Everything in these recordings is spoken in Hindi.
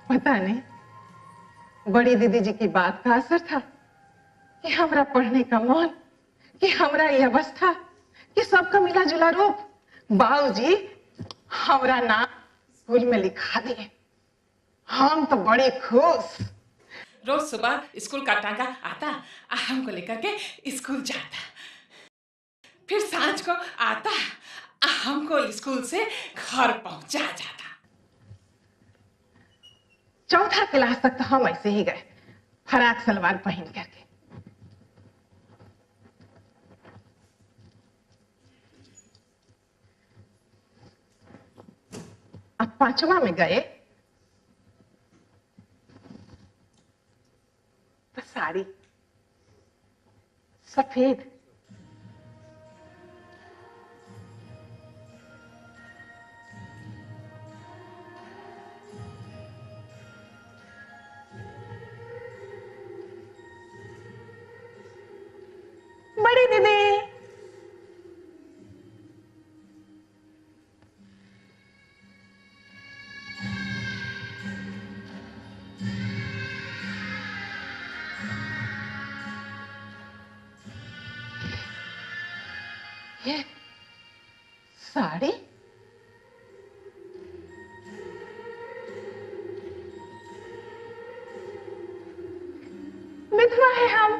पता नहीं बड़ी दीदी जी की बात का असर था कि हमरा पढ़ने का मन, कि हमरा ये अवस्था, कि सबका मिला जुला रूप। बाबूजी हमरा नाम स्कूल में लिखा दिए। हम तो बड़े खुश। रोज सुबह स्कूल का टांगा आता, हमको लेकर के स्कूल जाता, फिर सांझ को आता, हमको स्कूल से घर पहुंचा जाता। चौथा क्लास तक तो हम ऐसे ही गए, फराक सलवार पहन करके। अब पांचवा में गए तो साड़ी सफेद। बड़ी दीदी, ये साड़ी विधवा है हम।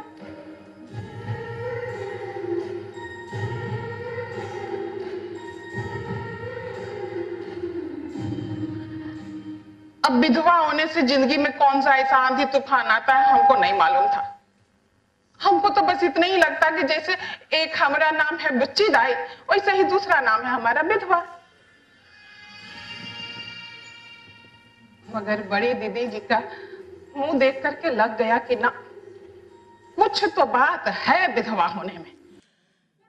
अब विधवा होने से जिंदगी में कौन सा ऐसा आंधी तूफान आता है हमको नहीं मालूम था। हमको तो बस इतना ही लगता कि जैसे एक हमारा नाम है बुच्ची दाई, वैसे ही दूसरा नाम है हमारा विधवा। मगर बड़ी दीदी जी का मुंह देख करके लग गया कि ना, कुछ तो बात है विधवा होने में।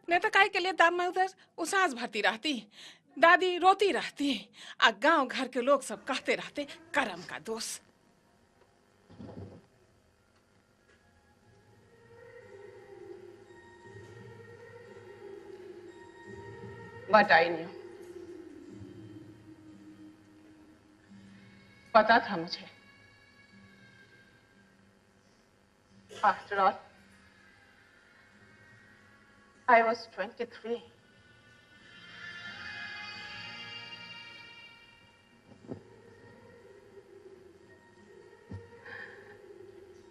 नहीं तो काय के लिए दाम में उधर उसास भरती रहती, दादी रोती रहती, आ गांव घर के लोग सब कहते रहते कर्म का दोष। बट आई न्यू, पता था मुझे। After all I was 23।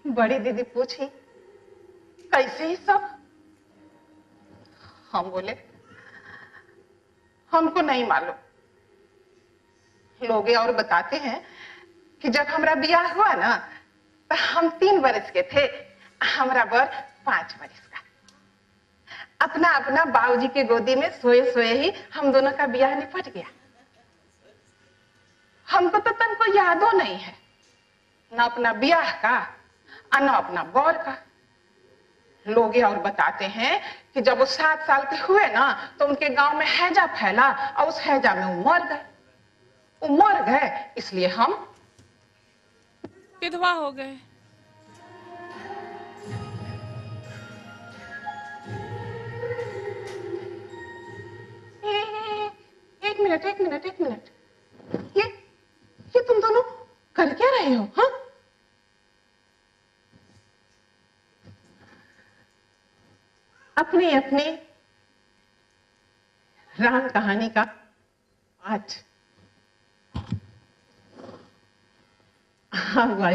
बड़ी दीदी पूछी कैसे ही सब। हम बोले हमको नहीं मालूम। लोग और बताते हैं कि जब हमारा ब्याह हुआ ना तो हम 3 बरस के थे, हमारा बर 5 बरस का। अपना अपना बाबूजी के गोदी में सोए सोए ही हम दोनों का ब्याह निपट गया। हमको तो तनको यादो नहीं है, न अपना ब्याह का और न अपना बर का। लोग और बताते हैं कि जब वो 7 साल के हुए ना तो उनके गांव में हैजा फैला और उस हैजा में वो मर गए। वो मर गए इसलिए हम विधवा हो गए। एक मिनट एक मिनट एक मिनट, ये तुम दोनों कर क्या रहे हो? हाँ, अपनी अपनी राम कहानी का पाठ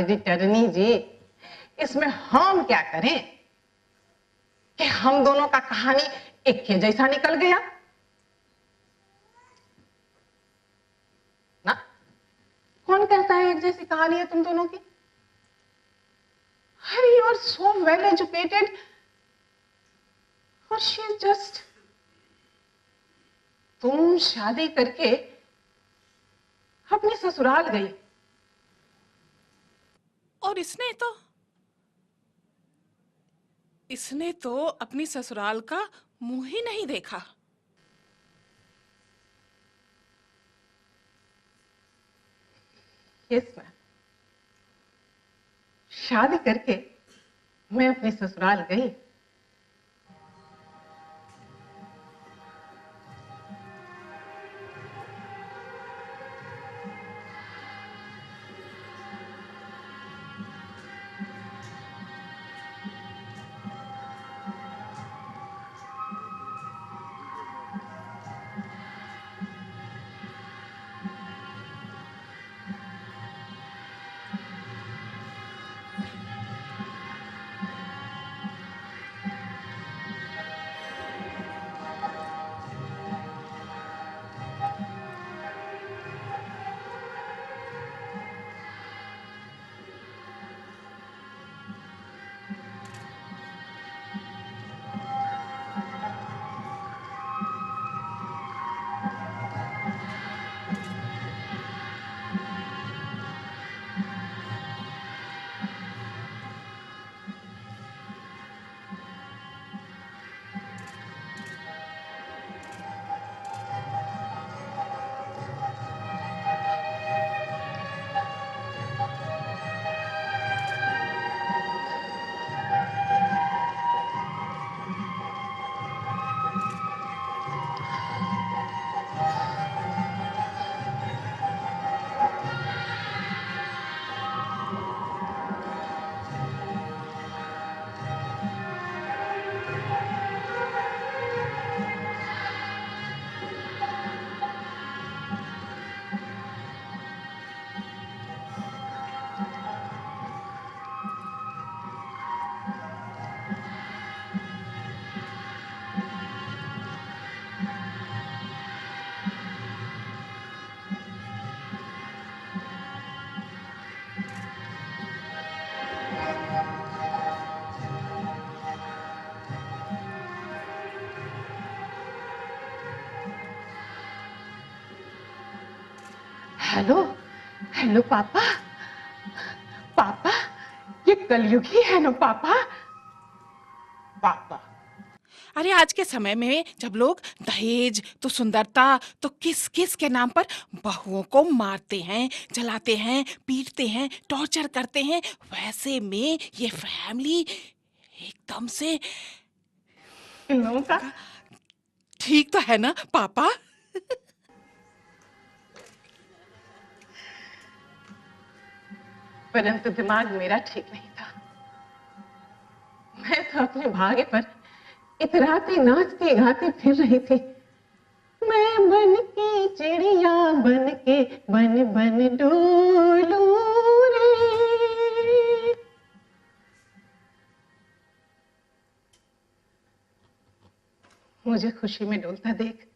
रिटर्नी जी, इसमें हम क्या करें कि हम दोनों का कहानी एक के जैसा निकल गया ना। कौन कहता है एक जैसी कहानी है तुम दोनों की? अरे you are so well educated और शी इज जस्ट। तुम शादी करके अपनी ससुराल गई और इसने तो अपनी ससुराल का मुंह ही नहीं देखा। यस मैम, शादी करके मैं अपनी ससुराल गई। हेलो हेलो पापा। पापा ये कलयुगी है ना पापा। पापा अरे आज के समय में जब लोग दहेज तो सुंदरता तो किस किस के नाम पर बहुओं को मारते हैं, जलाते हैं, पीटते हैं, टॉर्चर करते हैं, वैसे में ये फैमिली एकदम से इन लोगों का ठीक तो है ना पापा? परंतु दिमाग मेरा ठीक नहीं था। मैं तो अपने भाग्य पर इतराती नाचती गाती फिर रही थी। मैं बन के चिड़िया बन के बन बन डोलू रे। मुझे खुशी में डोलता देख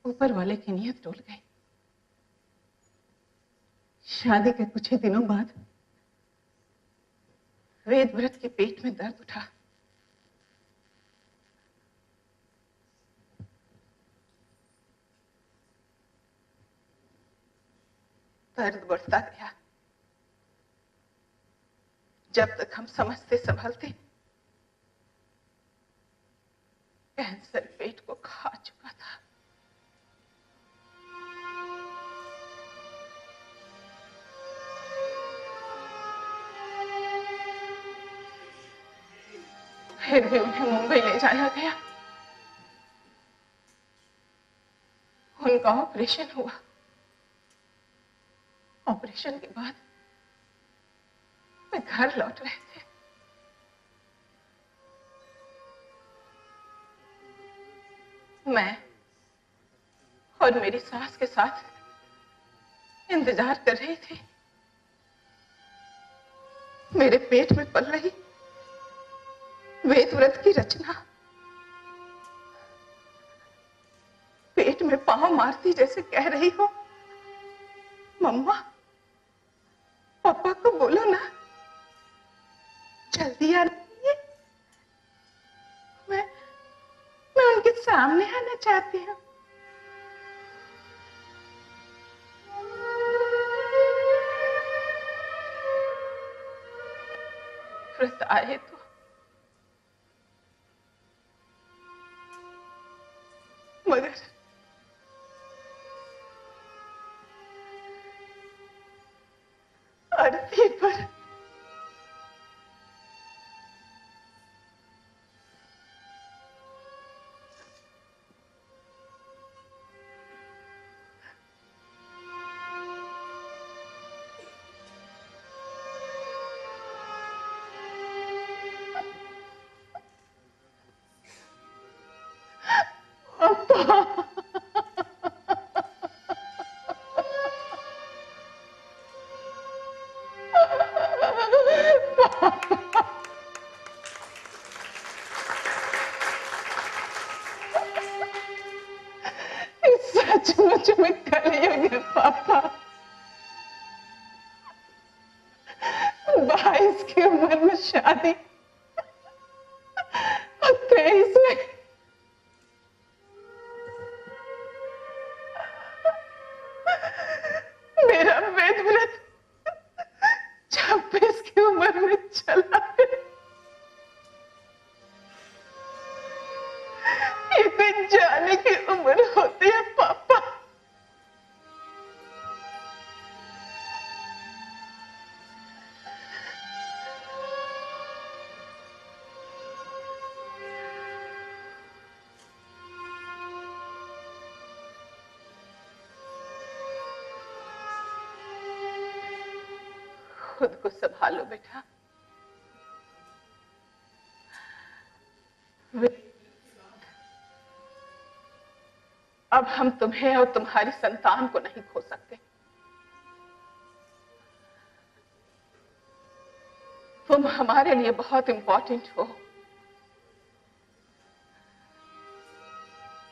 ऊपर वाले की नीयत डोल गई। शादी के कुछ ही दिनों बाद वेद व्रत के पेट में दर्द उठा। दर्द बढ़ता गया। जब तक हम समझते संभलते कैंसर पेट को खा चुका था। फिर भी उन्हें मुंबई ले जाया गया। उनका ऑपरेशन हुआ। ऑपरेशन के बाद वे घर लौट रहे थे। मैं और मेरी सास के साथ इंतजार कर रही थी। मेरे पेट में पल रही वेद व्रत की रचना पेट में पांव मारती जैसे कह रही हो, मम्मा पापा को बोलो ना जल्दी आ रही है। मैं उनके सामने आना चाहती हूँ। व्रत आए तो मगर अर्थी पर सचमुच में कलयुग है पापा। 22 की उम्र में शादी और 23 में मेरा वेद व्रत 26 की उम्र में चला है। ये कोई जाने की उम्र होती है पापा। खुद को संभालो बेटा। अब हम तुम्हें और तुम्हारी संतान को नहीं खो सकते। तुम हमारे लिए बहुत इंपॉर्टेंट हो,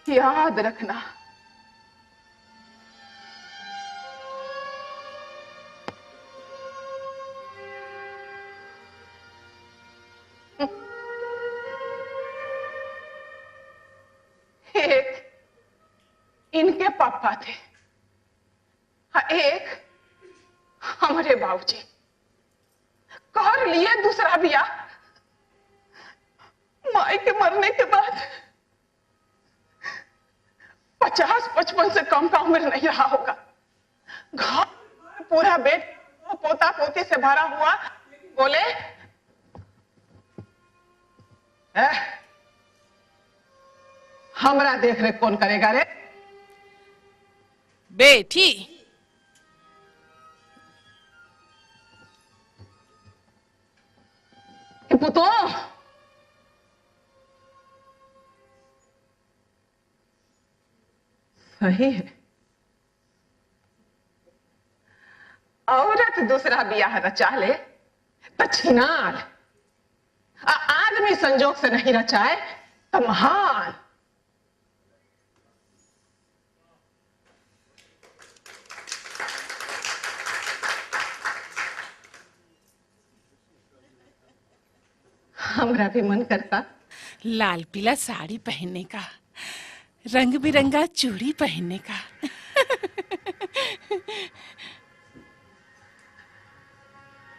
याद रखना। एक इनके पापा थे, एक हमारे बाबूजी कर लिए दूसरा बिया। माई के मरने के बाद 50-55 से कम का उम्र नहीं रहा होगा। घर पूरा बेट पोता पोती से भरा हुआ। बोले हमरा देख रेख कौन करेगा रे? बेटी पुतो सही है। औरत दूसरा बियाह रचा ले तो छिनार, आदमी संजोग से नहीं रचाए तो महान। हमरा भी मन करता लाल पीला साड़ी पहनने का, रंग बिरंगा चूड़ी पहनने का।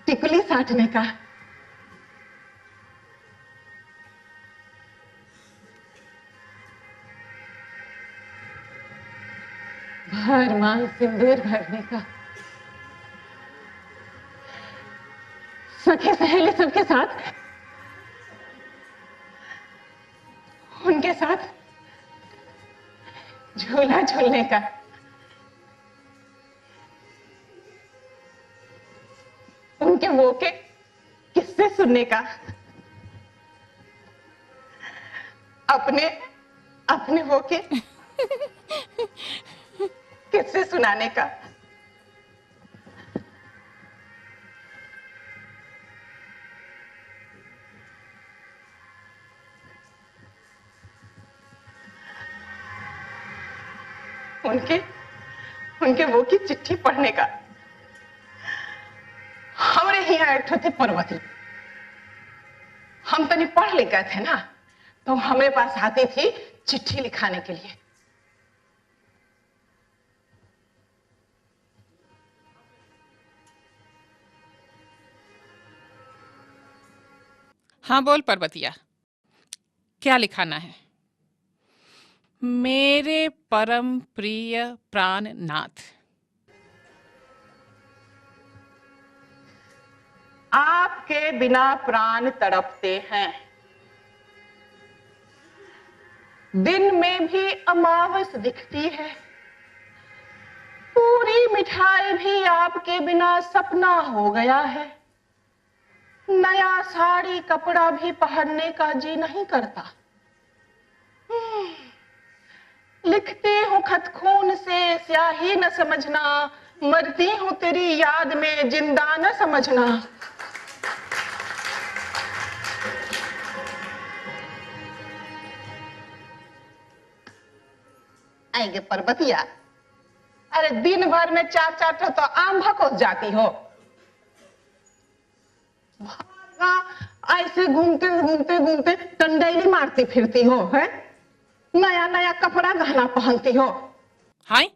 टिकुली साटने का। भर मांग सिंदूर भरने का। सखी सहेली सबके साथ, उनके साथ झूला झूलने का। उनके वो के किस्से सुनने का। अपने अपने वो के किस्से सुनाने का। उनके उनके वो की चिट्ठी पढ़ने का। हमारे यहाँ एक थी पर्वती, हम तनी पढ़ लिख गए थे ना, तो हमारे पास आती थी चिट्ठी लिखाने के लिए। हाँ बोल पर्वतिया, क्या लिखाना है? मेरे परम प्रिय प्राणनाथ, आपके बिना प्राण तड़पते हैं। दिन में भी अमावस दिखती है। पूरी मिठाई भी आपके बिना सपना हो गया है। नया साड़ी कपड़ा भी पहनने का जी नहीं करता। लिखती हूँ खत खून से, स्याही न समझना। मरती हूँ तेरी याद में, जिंदा न समझना। आएंगे पर्वतिया, अरे दिन भर में 4-4 तो आम भकोस जाती हो। ऐसे घूमते घूमते घूमते टंडेली मारती फिरती हो, है? नया नया कपड़ा गहना पहनती हो। हाय,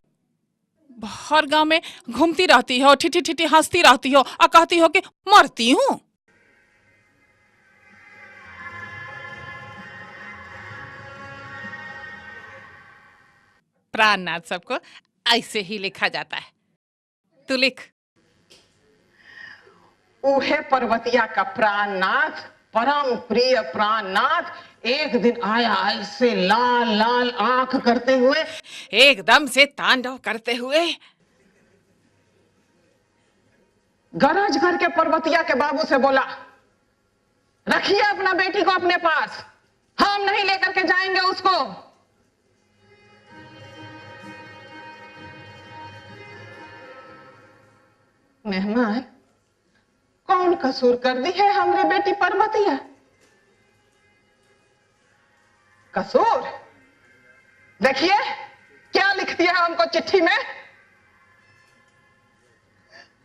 हर गांव में घूमती रहती हो, ठिठी ठिठी हंसती रहती हो और कहती हो कि मरती हूँ। प्राणनाथ सबको ऐसे ही लिखा जाता है। तू लिख। उहे पर्वतिया का प्राणनाथ, परम प्रिय प्राणनाथ एक दिन आया ऐसे लाल लाल आंख करते हुए, एकदम से तांडव करते हुए। गरज करके पर्वतिया के बाबू से बोला, रखिए अपना बेटी को अपने पास, हम नहीं लेकर के जाएंगे उसको। मेहमान, कौन कसूर कर दी है हमरे बेटी पर्वतिया? कसूर? देखिए क्या लिखती है हमको चिट्ठी में।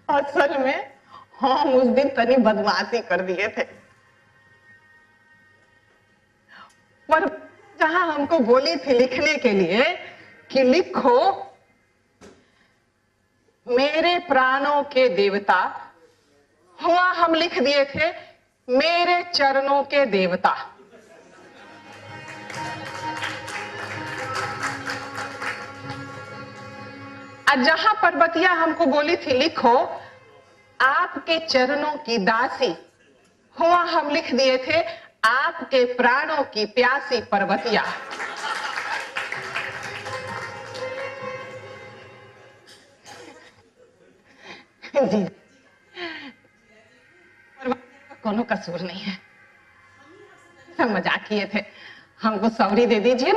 असल में हम उस दिन तनी बदमाशी कर दिए थे, पर जहां हमको बोली थी लिखने के लिए कि लिखो, प्राणों के देवता, हुआ हम लिख दिए थे मेरे चरणों के देवता। आज जहां पर्वतिया हमको बोली थी लिखो आपके चरणों की दासी, हुआ हम लिख दिए थे आपके प्राणों की प्यासी पर्वतिया। जी, कोनो कसूर नहीं है, सब मजाक किए थे। हमको सॉरी दे दीजिए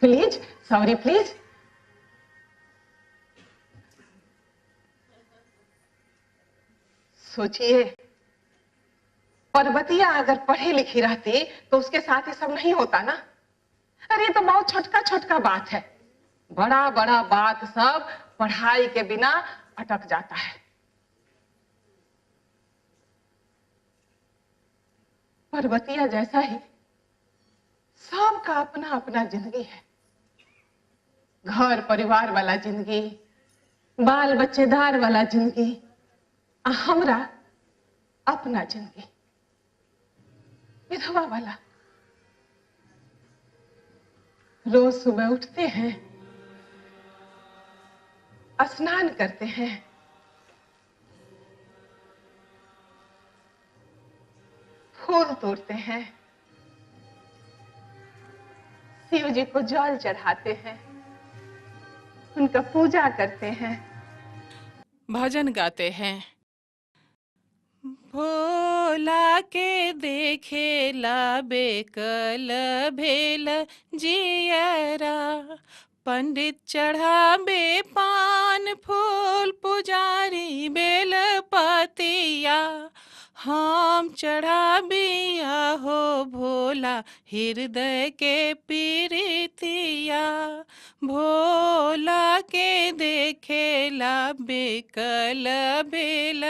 प्लीज, सॉरी प्लीज। सोचिए पर्वतिया अगर पढ़ी लिखी रहती तो उसके साथ ये सब नहीं होता ना। अरे ये तो बहुत छोटका छोटका बात है, बड़ा बड़ा बात सब पढ़ाई के बिना अटक जाता है। पर्वतिया जैसा ही सबका अपना अपना जिंदगी है, घर परिवार वाला जिंदगी, बाल बच्चेदार वाला जिंदगी, हमरा अपना जिंदगी विधवा वाला। रोज सुबह उठते हैं, स्नान करते हैं, फूल तोड़ते हैं, शिव जी को जल चढ़ाते हैं, उनका पूजा करते हैं, भजन गाते हैं। भोला के देखे ला बेकल भेल जियरा, पंडित चढ़ाबे पान फूल पुजारी बेल पतिया, हम चढ़ाबिया हो भोला हृदय के पीरितिया, भोला के देखेला बेकल भेल।